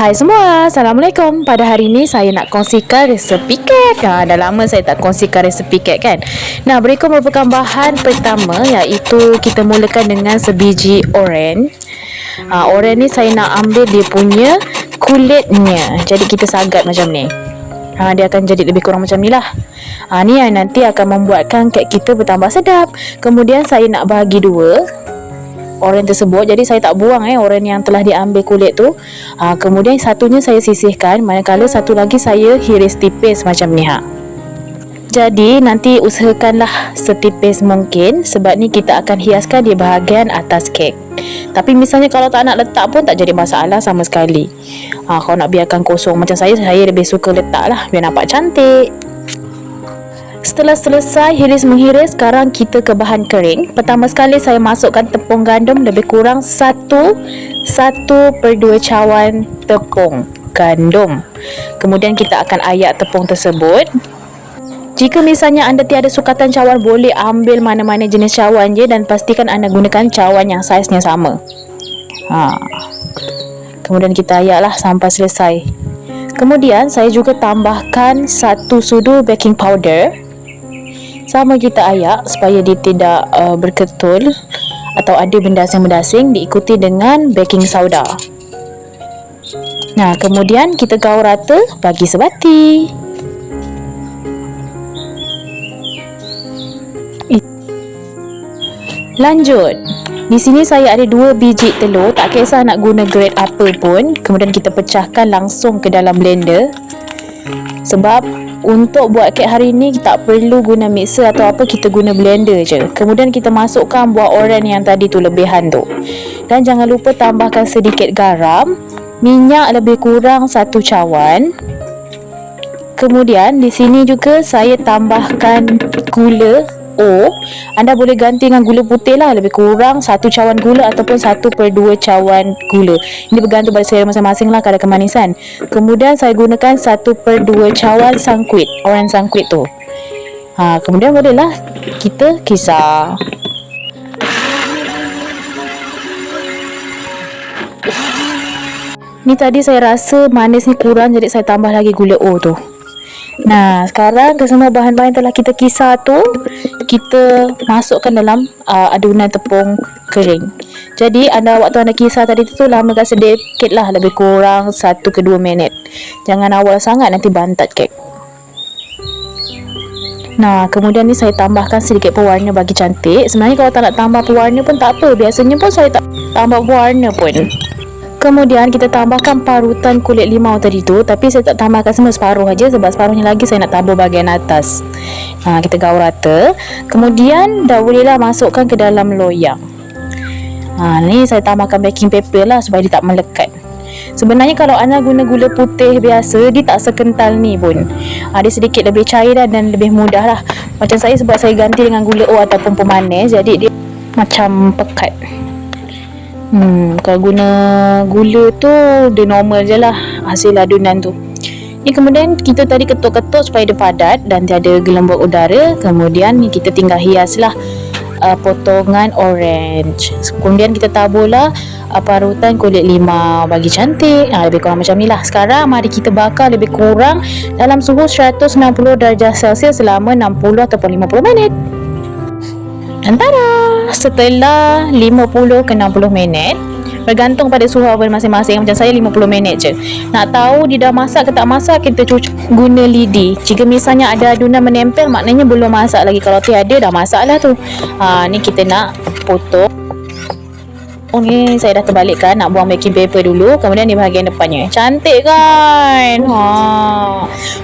Hai semua, Assalamualaikum. Pada hari ini saya nak kongsikan resepi kek. Dah lama saya tak kongsikan resepi kek kan. Nah, berikut merupakan bahan pertama, iaitu kita mulakan dengan sebiji oren. Oren ni saya nak ambil dia punya kulitnya. Jadi kita sagat macam ni. Dia akan jadi lebih kurang macam ni lah. Ni yang nanti akan membuatkan kek kita bertambah sedap. Kemudian saya nak bahagi dua oren tersebut. Jadi saya tak buang oren yang telah diambil kulit tu. Kemudian satunya saya sisihkan, manakala satu lagi saya hiris tipis macam ni. Jadi nanti usahakanlah setipis mungkin, sebab ni kita akan hiaskan di bahagian atas kek. Tapi misalnya kalau tak nak letak pun tak jadi masalah sama sekali. Kalau nak biarkan kosong macam saya lebih suka letak lah biar nampak cantik. Setelah selesai hiris-menghiris, sekarang kita ke bahan kering. Pertama sekali saya masukkan tepung gandum lebih kurang 1/2 cawan tepung gandum. Kemudian kita akan ayak tepung tersebut. Jika misalnya anda tiada sukatan cawan, boleh ambil mana-mana jenis cawan je, dan pastikan anda gunakan cawan yang saiznya sama. Kemudian kita ayaklah sampai selesai. Kemudian saya juga tambahkan 1 sudu baking powder. Sama kita ayak supaya dia tidak berketul atau ada bendasing-bendasing, diikuti dengan baking soda. Kemudian kita gaul rata bagi sebati. Lanjut. Di sini saya ada 2 biji telur, tak kisah nak guna grade apa pun. Kemudian kita pecahkan langsung ke dalam blender. Sebab untuk buat kek hari ni tak perlu guna mixer atau apa, kita guna blender je. Kemudian kita masukkan buah oren yang tadi tu, lebihan tu. Dan jangan lupa tambahkan sedikit garam, minyak lebih kurang 1 cawan. Kemudian di sini juga saya tambahkan gula. Anda boleh ganti dengan gula putih lah, lebih kurang 1 cawan gula ataupun 1/2 cawan gula. Ini bergantung pada selera masing-masing lah kadar kemanisan. Kemudian saya gunakan 1/2 cawan sangkuit, oren sangkuit tu. Kemudian bolehlah kita kisar. Ni tadi saya rasa manis ni kurang, jadi saya tambah lagi gula tu. Sekarang semua bahan-bahan telah kita kisar tu, kita masukkan dalam adunan tepung kering. Jadi waktu anda kisar tadi tu lamakan sedikit lah, lebih kurang 1 ke 2 minit. Jangan awal sangat, nanti bantat kek. Kemudian ni saya tambahkan sedikit pewarna bagi cantik. Sebenarnya kalau tak nak tambah pewarna pun tak apa, biasanya pun saya tak tambah pewarna pun. Kemudian kita tambahkan parutan kulit limau tadi tu, tapi saya tak tambahkan semua, separuh aja, sebab separuhnya lagi saya nak tabur bahagian atas. Kita gaul rata. Kemudian dah bolehlah masukkan ke dalam loyang. Ni saya tambahkan baking paper lah supaya dia tak melekat. Sebenarnya kalau anda guna gula putih biasa, dia tak sekental ni pun. Dia sedikit lebih cair dan lebih mudah lah. Macam saya, sebab saya ganti dengan gula ataupun pemanis, jadi dia macam pekat. Kalau guna gula tu, dia normal je lah hasil adunan tu. Ni kemudian kita tadi ketuk-ketuk supaya dia padat dan tiada gelembung udara. Kemudian ni kita tinggal hiaslah potongan orange. Kemudian kita taburlah parutan kulit limau bagi cantik. Lebih kurang macam ni lah. Sekarang mari kita bakar lebih kurang dalam suhu 160 darjah Celsius selama 60 ataupun 50 minit. Antara setelah 50 ke 60 minit, bergantung pada suhu oven masing-masing. Macam saya 50 minit je. Nak tahu dia dah masak ke tak masak, kita cuci guna lidi. Jika misalnya ada adunan menempel, maknanya belum masak lagi. Kalau tiada, dah masak lah tu. Ni kita nak potong. Ni saya dah terbalikkan, nak buang baking paper dulu. Kemudian di bahagian depannya. Cantik kan?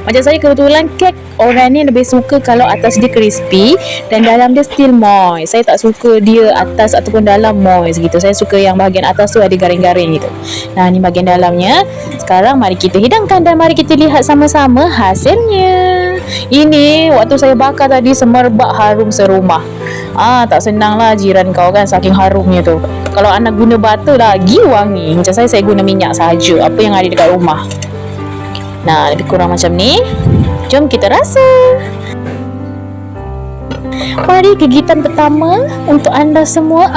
Macam saya kebetulan kek orang ni lebih suka kalau atas dia crispy dan dalam dia still moist. Saya tak suka dia atas ataupun dalam moist gitu. Saya suka yang bahagian atas tu ada garing-garing gitu. Ni bahagian dalamnya. Sekarang mari kita hidangkan dan mari kita lihat sama-sama hasilnya. Ini waktu saya bakar tadi semerbak harum serumah. Tak senang lah jiran kau kan, saking harumnya tu. Kalau anda guna butter lagi wangi. Macam saya guna minyak sahaja, apa yang ada dekat rumah. Lebih kurang macam ni. Jom kita rasa. Mari gigitan pertama untuk anda semua.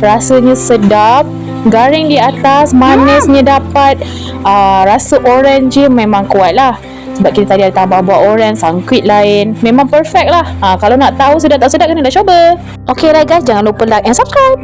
rasanya sedap, garing di atas, manisnya dapat, rasa orange je memang kuat lah. Sebab kita tadi ada tambah buah orange, sangkuit lain. Memang perfect lah. Kalau nak tahu sedap tak sedap, kena dah cuba. Okay lah guys, jangan lupa like and subscribe.